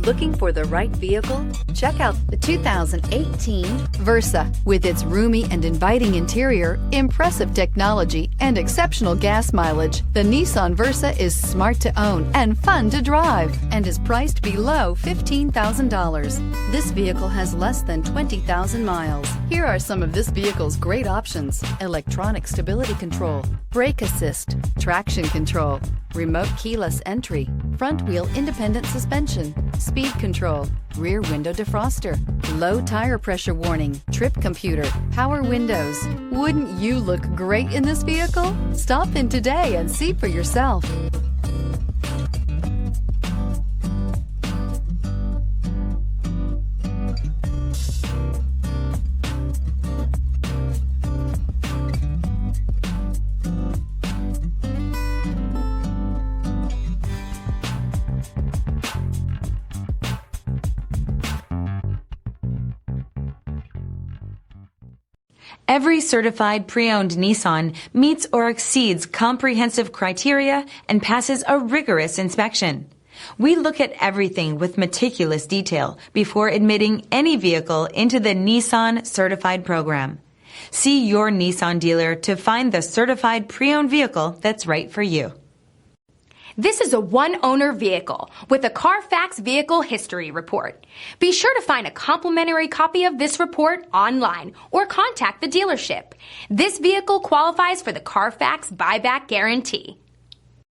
Looking for the right vehicle? Check out the 2018 Versa. With its roomy and inviting interior, impressive technology, and exceptional gas mileage, the Nissan Versa is smart to own and fun to drive and is priced below $15,000. This vehicle has less than 20,000 miles. Here are some of this vehicle's great options: electronic stability control, brake assist, traction control, remote keyless entry, front wheel independent suspension, speed control, rear window defroster, low tire pressure warning, trip computer, power windows. Wouldn't you look great in this vehicle? Stop in today and see for yourself. Every certified pre-owned Nissan meets or exceeds comprehensive criteria and passes a rigorous inspection. We look at everything with meticulous detail before admitting any vehicle into the Nissan Certified Program. See your Nissan dealer to find the certified pre-owned vehicle that's right for you. This is a one-owner vehicle with a Carfax Vehicle History Report. Be sure to find a complimentary copy of this report online or contact the dealership. This vehicle qualifies for the Carfax Buyback Guarantee.